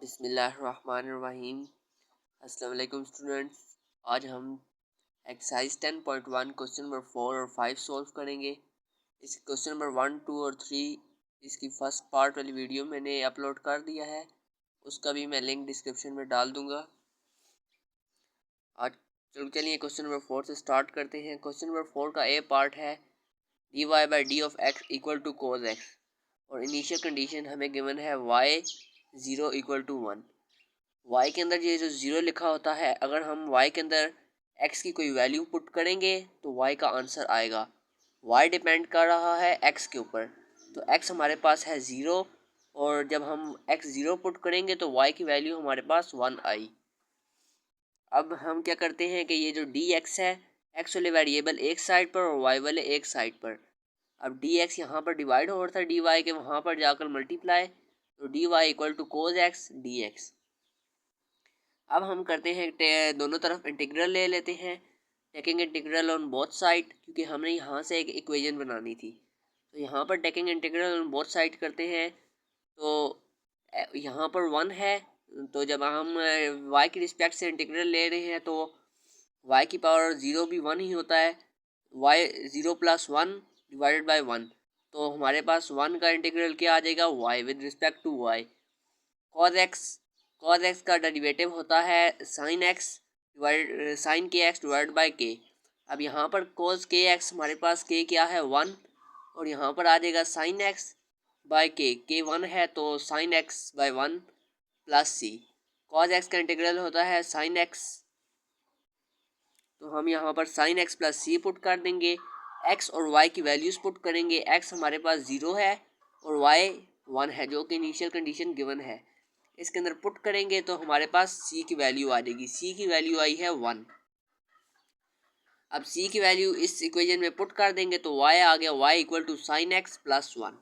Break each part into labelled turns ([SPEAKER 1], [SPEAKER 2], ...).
[SPEAKER 1] बिस्मिल्लाहिर्रहमानिर्रहीम। अस्सलाम वालेकुम स्टूडेंट्स। आज हम एक्सरसाइज 10.1 क्वेश्चन नंबर 4 और 5 सॉल्व करेंगे। इस क्वेश्चन नंबर 1, 2 और 3 इसकी फर्स्ट पार्ट वाली वीडियो मैंने अपलोड कर दिया है, उसका भी मैं लिंक डिस्क्रिप्शन में डाल दूंगा। आज चलिए क्वेश्चन नंबर 4 से स्टार्ट करते हैं। क्वेश्चन नंबर 4 का ए पार्ट है D Y by D of X equal to cos X, और इनिशियल कंडीशन हमें गिवन है वाई 0 इक्वल टू 1। y के अंदर ये जो ज़ीरो लिखा होता है, अगर हम y के अंदर x की कोई वैल्यू पुट करेंगे तो y का आंसर आएगा। y डिपेंड कर रहा है x के ऊपर, तो x हमारे पास है 0, और जब हम x 0 पुट करेंगे तो y की वैल्यू हमारे पास 1 आई। अब हम क्या करते हैं कि ये जो dx है, x वाले वेरिएबल एक साइड पर और y वाले एक साइड पर। अब dx यहाँ पर डिवाइड हो रहा था dy के, वहाँ पर जाकर मल्टीप्लाई, तो dy equal to cos x dx। अब हम करते हैं दोनों तरफ इंटीग्रल ले लेते हैं, taking integral on both side, क्योंकि हमने यहाँ से एक इक्वेशन बनानी थी। तो यहाँ पर taking integral on both side करते हैं, तो यहाँ पर 1 है, तो जब हम y की रिस्पेक्ट से इंटीग्रल ले रहे हैं तो y की पावर 0 भी 1 ही होता है। y 0 प्लस 1 डिवाइडेड बाई 1, तो हमारे पास 1 का इंटीग्रल क्या आ जाएगा, y with respect to y। cos x का डेरिवेटिव होता है sin x divide sin K X divide by K. अब यहाँ पर cos के एक्स हमारे पास k क्या है 1, और यहाँ पर आ जाएगा sin x बाई के 1 है, तो sin x by 1 plus c। cos x का इंटीग्रल होता है sin x, तो हम यहाँ पर sin x plus c put कर देंगे। x और y की वैल्यूज़ पुट करेंगे। x हमारे पास 0 है और y 1 है, जो कि इनिशियल कंडीशन गिवन है। इसके अंदर पुट करेंगे तो हमारे पास c की वैल्यू आ जाएगी। c की वैल्यू आई है 1। अब c की वैल्यू इस इक्वेशन में पुट कर देंगे तो y आ गया, y equal to sine X plus 1।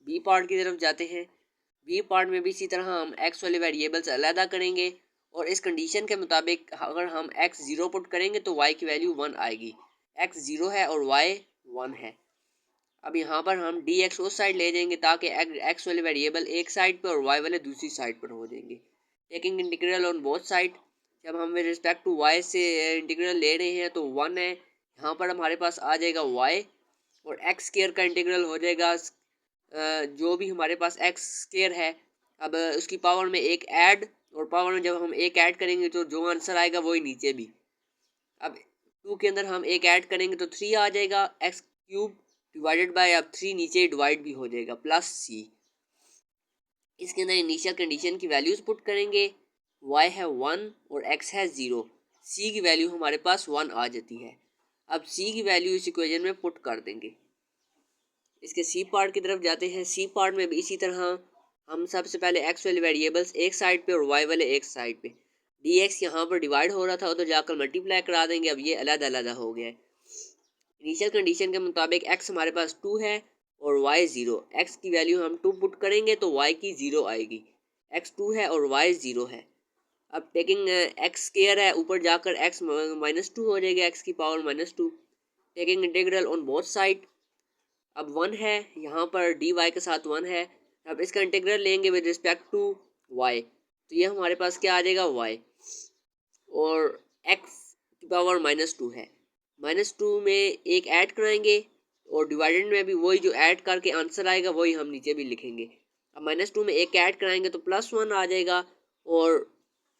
[SPEAKER 1] B part की तरफ जाते हैं। बी पार्ट में भी इसी तरह हम x वाले वेरिएबल्स अलहदा करेंगे, और इस कंडीशन के मुताबिक अगर हम x 0 पुट करेंगे तो y की वैल्यू 1 आएगी। x 0 है और y 1 है। अब यहाँ पर हम dx उस साइड ले जाएंगे ताकि x वाले वेरिएबल एक साइड पर और y वाले दूसरी साइड पर हो जाएंगे। Taking integral on both side, जब हम विद रिस्पेक्ट टू y से इंटीग्रल ले रहे हैं तो 1 है, यहाँ पर हमारे पास आ जाएगा y, और x स्क्वायर का इंटीग्रल हो जाएगा जो भी हमारे पास x स्क्वायर है। अब उसकी पावर में एक ऐड, और पावर में जब हम एक ऐड करेंगे तो जो आंसर आएगा वही नीचे भी। अब 2 के अंदर हम एक ऐड करेंगे तो 3 आ जाएगा, एक्स क्यूब डिवाइडेड बाय, अब 3 नीचे डिवाइड भी हो जाएगा, प्लस c। इसके अंदर इनिशियल कंडीशन की वैल्यूज पुट करेंगे। y है 1 और x है 0, c की वैल्यू हमारे पास 1 आ जाती है। अब c की वैल्यू इस इक्वेशन में पुट कर देंगे। इसके सी पार्ट की तरफ जाते हैं। सी पार्ट में भी इसी तरह हम सबसे पहले x वाले वेरिएबल्स एक साइड पे और y वाले एक साइड पे, dx यहाँ पर डिवाइड हो रहा था उधर जाकर मल्टीप्लाई करा देंगे। अब ये अलग अलग हो गया है। इनिशियल कंडीशन के मुताबिक x हमारे पास 2 है और y 0। x की वैल्यू हम 2 पुट करेंगे तो y की 0 आएगी। x 2 है और y 0 है। अब टेकिंग x स्क्वायर है, ऊपर जाकर x माइनस 2 हो जाएगा, x की power minus 2। Taking integral on both side, अब 1 है, यहाँ पर dy के साथ 1 है। अब इसका इंटीग्रल लेंगे विद रिस्पेक्ट टू y, तो ये हमारे पास क्या आ जाएगा y, और x की पावर माइनस 2 है। माइनस 2 में एक ऐड कराएंगे, और डिवाइडेड में भी वही जो ऐड करके आंसर आएगा वही हम नीचे भी लिखेंगे। अब माइनस 2 में एक ऐड कराएंगे तो प्लस 1 आ जाएगा, और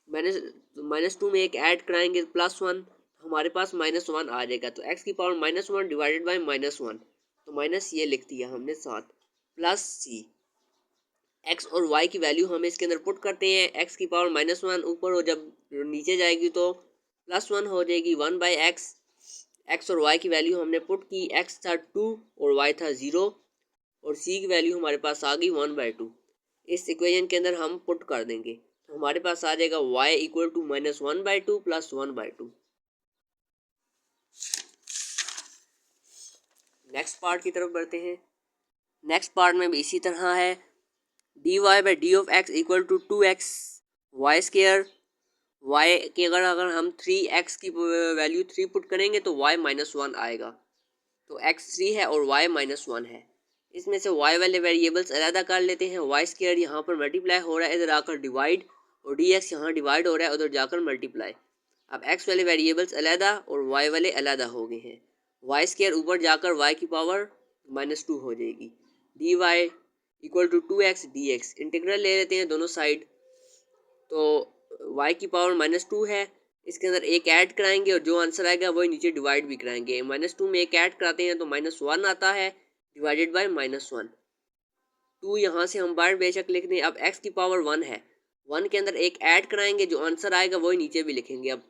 [SPEAKER 1] माइनस 2 में एक ऐड कराएंगे प्लस 1, हमारे पास माइनस 1 आ जाएगा। तो x की power minus 1 divided by minus 1, तो माइनस ये लिख दिया हमने साथ, प्लस c। x और y की वैल्यू हम इसके अंदर पुट करते हैं। x की पावर माइनस 1 ऊपर हो, जब नीचे जाएगी तो प्लस 1 हो जाएगी, 1 बाई एक्स। x और y की वैल्यू हमने पुट की, x था 2 और y था 0, और c की वैल्यू हमारे पास आ गई 1 बाई 2। इस इक्वेशन के अंदर हम पुट कर देंगे तो हमारे पास आ जाएगा y equal to minus 1 by 2 plus 1 by 2। Next part की तरफ बढ़ते हैं। नेक्स्ट पार्ट में भी इसी तरह है, D Y by D of X equal to 2x Y square. y के अगर हम 3x की वैल्यू 3 पुट करेंगे तो y माइनस 1 आएगा, तो x 3 है और y माइनस 1 है। इसमें से y वाले वेरिएबल्स अलहदा कर लेते हैं। वाई स्क्वायर यहाँ पर मल्टीप्लाई हो रहा है, इधर आकर डिवाइड, और डी एक्स यहाँ डिवाइड हो रहा है, उधर जाकर मल्टीप्लाई। अब x वाले वेरिएबल्स अलहदा और y वाले अलहदा हो गए हैं। वाई स्क्वायर ऊपर जाकर y की पावर -2 हो जाएगी। D Y equal to 2x dx। Integral ले लेते हैं दोनों साइड, तो y की पावर -2 है, इसके अंदर एक ऐड कराएंगे और जो आंसर आएगा वही नीचे डिवाइड भी कराएंगे। -2 में एक ऐड कराते हैं तो -1 आता है, डिवाइडेड बाय -1। 2 यहाँ से हम बाहर बेशक लिख दें। अब x की पावर 1 है, 1 के अंदर एक ऐड कराएंगे, जो आंसर आएगा वही नीचे भी लिखेंगे। अब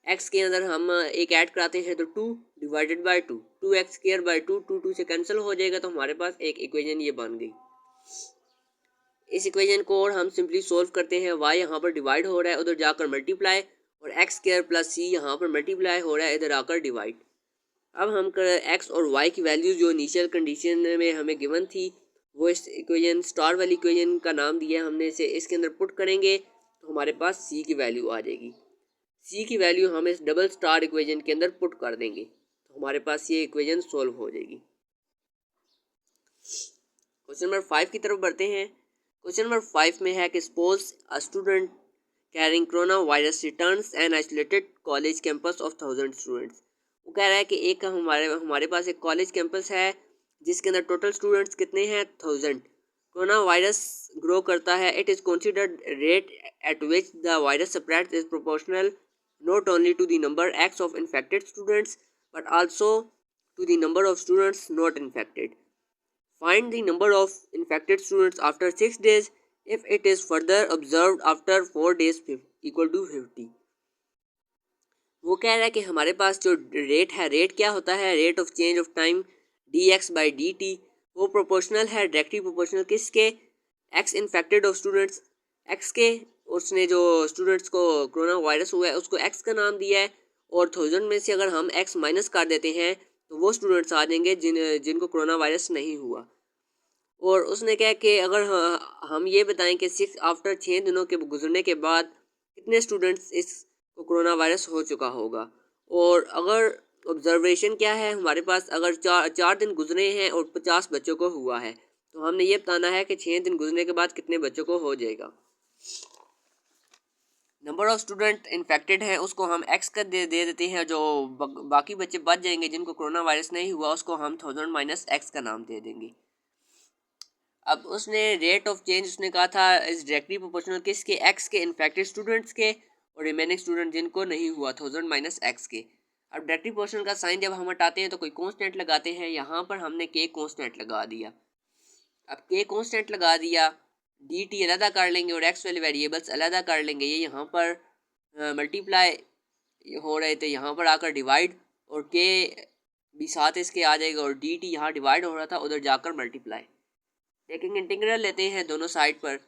[SPEAKER 1] x के अंदर हम एक ऐड कराते हैं तो 2 divided by 2, 2x square by 2, 2 से कैंसिल हो जाएगा, तो हमारे पास एक इक्वेशन ये बन गई। इस इक्वेशन को और हम सिंपली सोल्व करते हैं। y यहाँ पर डिवाइड हो रहा है, उधर जाकर मल्टीप्लाई, और एक्स स्क्वायर प्लस सी यहाँ पर मल्टीप्लाई हो रहा है, इधर आकर डिवाइड। अब हम एक्स और वाई की वैल्यू जो इनिशियल कंडीशन में हमें गिवन थी, वो इस इक्वेशन स्टार वाली इक्वेशन का नाम दिया है हमने इसे, इसके अंदर पुट करेंगे तो हमारे पास सी की वैल्यू आ जाएगी। सी की वैल्यू हम इस डबल स्टार इक्वेशन के अंदर पुट कर देंगे तो हमारे पास ये इक्वेशन सोल्व हो जाएगी। क्वेश्चन नंबर 5 की तरफ बढ़ते हैं। क्वेश्चन नंबर 5 में है कि suppose a student carrying corona virus returns an isolated college campus of 1000 students. वो कह रहा है कि एक हमारे पास एक कॉलेज कैंपस है जिसके अंदर टोटल स्टूडेंट्स कितने हैं, 1000। कोरोना वायरस ग्रो करता है। It is considered rate at which the virus spreads is proportional not only to the number X of infected students but also to the number of students not infected. Find the number of infected students after 6 days if it is further observed after 4 days equal to 50। वो कह रहा है कि हमारे पास जो rate है, rate क्या होता है, rate of change of time D x by D T, वो प्रोपोर्शनल है, डायरेक्टली प्रोपोर्शनल किसके, x infected of students, x के। उसने जो स्टूडेंट्स को कोरोना वायरस हुआ है उसको एक्स का नाम दिया है, और 1000 में से अगर हम एक्स माइनस कर देते हैं तो वो स्टूडेंट्स आ जाएंगे जिनको कोरोना वायरस नहीं हुआ। और उसने कहा कि अगर हम ये बताएं कि 6 दिनों के गुजरने के बाद कितने स्टूडेंट्स इसको कोरोना वायरस हो चुका होगा। और अगर ऑब्जर्वेशन क्या है हमारे पास, अगर 4 दिन गुजरे हैं और 50 बच्चों को हुआ है, तो हमने ये बताना है कि 6 दिन गुजरने के बाद कितने बच्चों को हो जाएगा। नंबर ऑफ स्टूडेंट इन्फेक्टेड है उसको हम एक्स का दे देते हैं, जो बाकी बच्चे बच जाएंगे जिनको कोरोना वायरस नहीं हुआ उसको हम 1000 माइनस एक्स का नाम दे देंगे। अब उसने रेट ऑफ चेंज उसने कहा था इस डायरेक्टली प्रोपोर्शनल किसके, एक्स के इन्फेक्टेड स्टूडेंट्स के, और रिमेनिंग स्टूडेंट जिनको नहीं हुआ 1000 माइनस एक्स के। अब डायरेक्टली प्रोपोर्शनल का साइन जब हम हटाते हैं तो कोई कांस्टेंट लगाते हैं, यहाँ पर हमने के कांस्टेंट लगा दिया। अब के कांस्टेंट लगा दिया, डी टी अलहदा कर लेंगे और एक्स वाले वेरिएबल्स अलहदा कर लेंगे। ये यहाँ पर मल्टीप्लाई हो रहे थे, यहाँ पर आकर डिवाइड, और के भी साथ इसके आ जाएगा, और डी टी यहाँ डिवाइड हो रहा था उधर जाकर मल्टीप्लाई। टेकिंग इंटीग्रल लेते हैं दोनों साइड पर।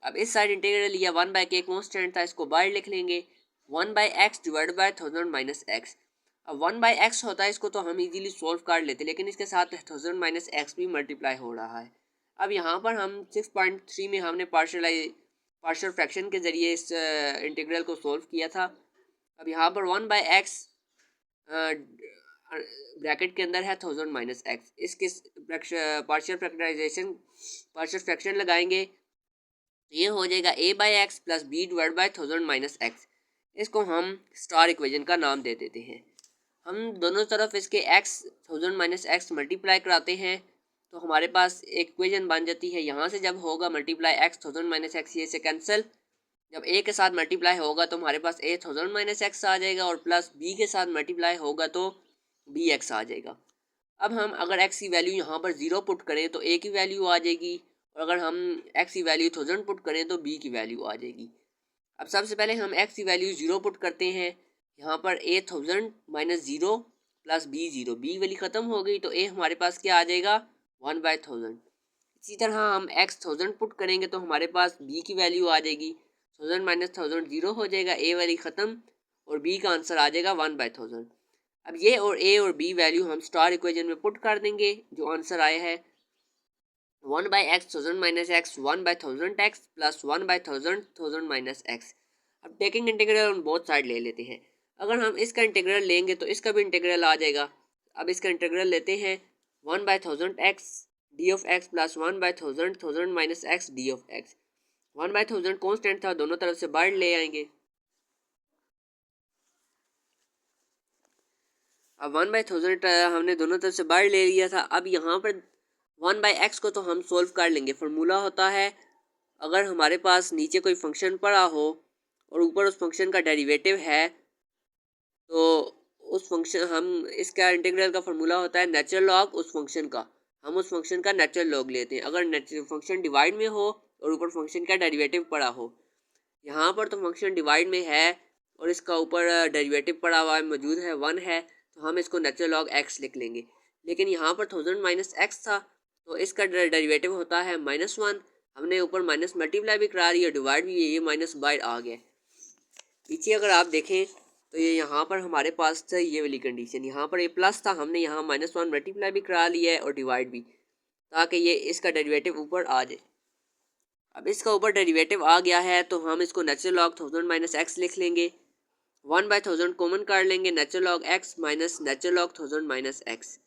[SPEAKER 1] अब इस साइड इंटीग्रल लिया, 1/k कांस्टेंट था, इसको बाहर लिख लेंगे, 1/x divide by 1000 minus x. अब 1/x होता है, इसको तो हम इजीली सोल्व कर लेते, लेकिन इसके साथ 1000 माइनस एक्स भी मल्टीप्लाई हो रहा है। अब यहाँ पर हम 6.3 में हमने पार्शियल फ्रैक्शन के ज़रिए इस इंटीग्रल को सोल्व किया था। अब यहाँ पर 1/x ब्रैकेट के अंदर है 1000 माइनस एक्स, इसके पार्शियल फ्रैक्शन लगाएंगे तो ये हो जाएगा a/x plus b divide by 1000 minus x. इसको हम स्टार इक्वेशन का नाम दे देते हैं। हम दोनों तरफ इसके x 1000 माइनस एक्स मल्टीप्लाई कराते हैं तो हमारे पास एक इक्वेशन बन जाती है। यहाँ से जब होगा मल्टीप्लाई x 1000 माइनस एक्स, ये से कैंसिल, जब a के साथ मल्टीप्लाई होगा तो हमारे पास a 1000 माइनस एक्स आ जाएगा, और प्लस b के साथ मल्टीप्लाई होगा तो बी एक्स आ जाएगा। अब हम अगर एक्स की वैल्यू यहाँ पर 0 पुट करें तो ए की वैल्यू आ जाएगी, और अगर हम एक्स की वैल्यू 1000 पुट करें तो बी की वैल्यू आ जाएगी। अब सबसे पहले हम एक्स की वैल्यू 0 पुट करते हैं, यहाँ पर ए 1000 माइनस 0 प्लस बी 0, बी वाली ख़त्म हो गई तो ए हमारे पास क्या आ जाएगा 1/1000। इसी तरह हम एक्स 1000 पुट करेंगे तो हमारे पास बी की वैल्यू आ जाएगी, 1000 माइनस 1000 0 हो जाएगा, ए वाली ख़त्म, और बी का आंसर आ जाएगा 1/1000। अब ये और ए और बी वैल्यू हम स्टार इक्वेशन में पुट कर देंगे, जो आंसर आया है 1/x 1000 minus x 1/1000 x plus 1/1000 1000 minus x. अब taking integral on both side ले लेते हैं। अगर हम इसका इंटीग्रल लेंगे तो इसका भी इंटीग्रल आ जाएगा। अब इसका इंटीग्रल लेते हैं 1/1000 x D of x plus 1/1000 1000 minus x D of x. 1/1000 constant था, दोनों तरफ से बाहर ले आएंगे। अब 1/1000 हमने दोनों तरफ से बाहर ले लिया था। अब यहाँ पर 1/x को तो हम सोल्व कर लेंगे। फार्मूला होता है, अगर हमारे पास नीचे कोई फंक्शन पड़ा हो और ऊपर उस फंक्शन का डेरिवेटिव है तो उस फंक्शन हम इसका इंटीग्रल का फार्मूला होता है नेचुरल लॉग उस फंक्शन का। हम उस फंक्शन का नेचुरल लॉग लेते हैं अगर फंक्शन डिवाइड में हो और ऊपर फंक्शन का डेरिवेटिव पड़ा हो। यहाँ पर तो फंक्शन डिवाइड में है और इसका ऊपर डेरिवेटिव पड़ा हुआ है, मौजूद है, 1 है, तो हम इसको नेचुरल लॉग x लिख लेंगे। लेकिन यहाँ पर 1000 माइनस एक्स था तो इसका डेरिवेटिव होता है -1। हमने ऊपर माइनस मल्टीप्लाई भी करा दिया, डिवाइड भी, ये माइनस बाहर आ गया। पीछे अगर आप देखें तो ये यहाँ पर हमारे पास था ये वाली कंडीशन, यहाँ पर ये प्लस था, हमने यहाँ -1 मल्टीप्लाई भी करा लिया है और डिवाइड भी, ताकि ये इसका डेरिवेटिव ऊपर आ जाए। अब इसका ऊपर डेरिवेटिव आ गया है तो हम इसको नेचुरल लॉग 1000 माइनस एक्स लिख लेंगे। 1/1000 कॉमन कर लेंगे, natural log x minus natural log 1000 minus x.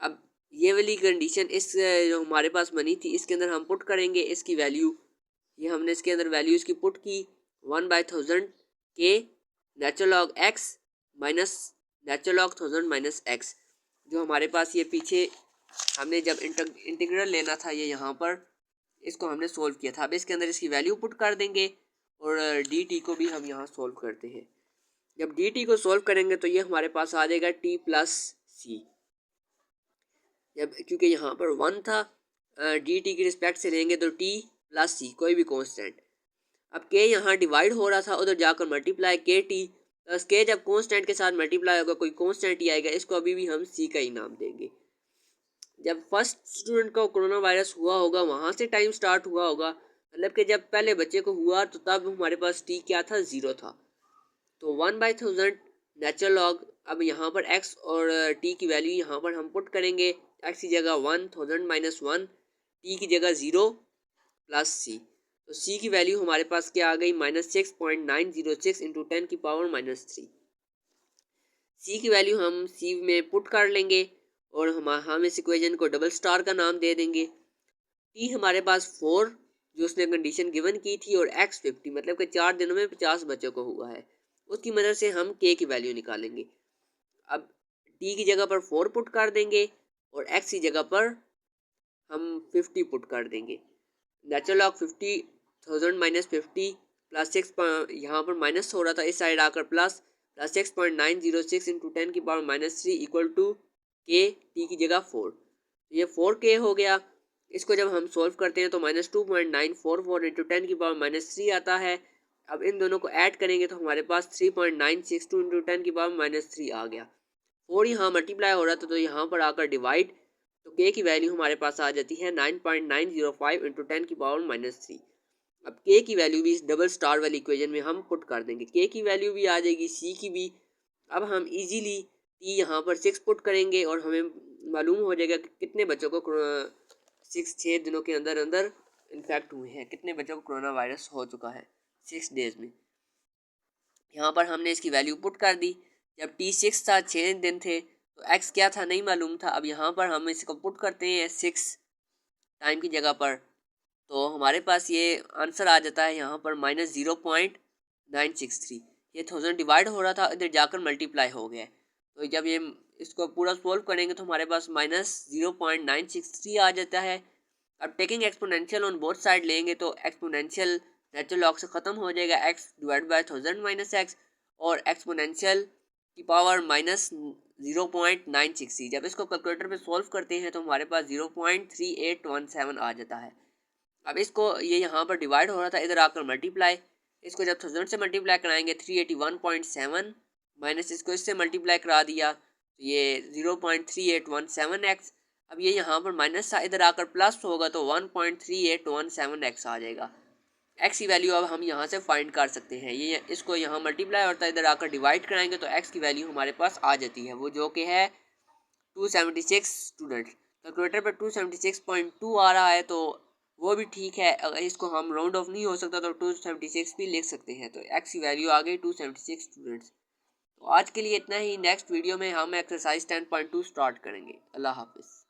[SPEAKER 1] अब ये वाली कंडीशन इस जो हमारे पास बनी थी इसके अंदर हम पुट करेंगे इसकी वैल्यू। ये हमने इसके अंदर वैल्यू इसकी पुट की 1/1000 के natural log x minus natural log 1000 minus x. जो हमारे पास ये पीछे हमने जब इंटीग्रल लेना था ये यहाँ पर इसको हमने सोल्व किया था। अब इसके अंदर इसकी वैल्यू पुट कर देंगे और डी टी को भी हम यहाँ सोल्व करते हैं। जब डी टी को सोल्व करेंगे तो ये हमारे पास आ जाएगा टी प्लस सी। जब क्योंकि यहाँ पर 1 था, डी टी की रिस्पेक्ट से लेंगे तो टी प्लस सी कोई भी कांस्टेंट। अब के यहाँ डिवाइड हो रहा था, उधर जाकर मल्टीप्लाई के टी प्लस के, जब कांस्टेंट के साथ मल्टीप्लाई होगा कोई कांस्टेंट ही आएगा, इसको अभी भी हम सी का ही नाम देंगे। जब फर्स्ट स्टूडेंट को कोरोना वायरस हुआ होगा वहाँ से टाइम स्टार्ट हुआ होगा, मतलब कि जब पहले बच्चे को हुआ तो तब हमारे पास टी क्या था, 0 था। तो 1/1000 नेचुरल लॉग, अब यहाँ पर x और t की वैल्यू यहाँ पर हम पुट करेंगे। x की जगह 1, 1000 माइनस 1, t की जगह 0 प्लस c। तो c की वैल्यू हमारे पास क्या आ गई, -6.906 इंटू 10 की पावर -3। c की वैल्यू हम c में पुट कर लेंगे और हम इस इक्वेशन को डबल स्टार का नाम दे देंगे। t हमारे पास 4 जो उसने कंडीशन गिवन की थी और x 50, मतलब कि 4 दिनों में 50 बच्चों को हुआ है, उसकी मदद से हम k की वैल्यू निकालेंगे। अब t की जगह पर 4 पुट कर देंगे और x की जगह पर हम 50 पुट कर देंगे। नेचुरल लॉग 50,000 माइनस 50 प्लस 6, यहाँ पर माइनस हो रहा था, इस साइड आकर प्लस 6.906 इंटू 10 की पावर -3 इक्वल टू के, टी की जगह 4। ये 4k हो गया। इसको जब हम सोल्व करते हैं तो -2.944 इंटू 10 की पावर -3 आता है। अब इन दोनों को ऐड करेंगे तो हमारे पास 3.962 इंटू 10 की पावर -3 आ गया। 4 यहाँ मल्टीप्लाई हो रहा था तो यहाँ पर आकर डिवाइड, तो के की वैल्यू हमारे पास आ जाती है 9.905 इंटू 10 की पावर -3। अब के की वैल्यू भी इस डबल स्टार वाली इक्वेशन में हम पुट कर देंगे, के की वैल्यू भी आ जाएगी, सी की भी। अब हम इजीली टी यहाँ पर 6 पुट करेंगे और हमें मालूम हो जाएगा कि कितने बच्चों को 6 दिनों के अंदर अंदर इन्फेक्ट हुए हैं, कितने बच्चों को कोरोना वायरस हो चुका है 6 डेज में। यहाँ पर हमने इसकी वैल्यू पुट कर दी। जब T6 था, 6 दिन थे, तो x क्या था नहीं मालूम था। अब यहाँ पर हम इसको पुट करते हैं 6 टाइम की जगह पर, तो हमारे पास ये आंसर आ जाता है यहाँ पर -0.963। ये 1000 डिवाइड हो रहा था, इधर जाकर मल्टीप्लाई हो गया। तो जब ये इसको पूरा सोल्व करेंगे तो हमारे पास -0.963 आ जाता है। अब taking exponential on both side लेंगे तो एक्सपोनेंशियल नेचुरल लॉग से ख़त्म हो जाएगा, x divide by 1000 minus x, और एक्सपोनेंशियल की पावर -0.963। जब इसको कैलकुलेटर पे सॉल्व करते हैं तो हमारे पास 0.3817 आ जाता है। अब इसको ये यहाँ पर डिवाइड हो रहा था, इधर आकर मल्टीप्लाई, इसको जब 1000 से मल्टीप्लाई कराएंगे 381.7 माइनस इसको इससे मल्टीप्लाई करा दिया तो ये 0.3817x। अब ये यहाँ पर माइनस था, इधर आकर प्लस होगा तो 1.3817x आ जाएगा। x की वैल्यू अब हम यहाँ से फाइंड कर सकते हैं। ये इसको यहाँ मल्टीप्लाई होता है, इधर आकर डिवाइड कराएंगे तो x की वैल्यू हमारे पास आ जाती है, वो जो कि है 276 स्टूडेंट। कैलकुलेटर पर 276.2 आ रहा है तो वो भी ठीक है। अगर इसको हम राउंड ऑफ नहीं हो सकता तो 276 भी लिख सकते हैं। तो x की वैल्यू आ गई 276 स्टूडेंट्स। तो आज के लिए इतना ही। नेक्स्ट वीडियो में हम एक्सरसाइज 10.2 स्टार्ट करेंगे। अल्लाह हाफिज़।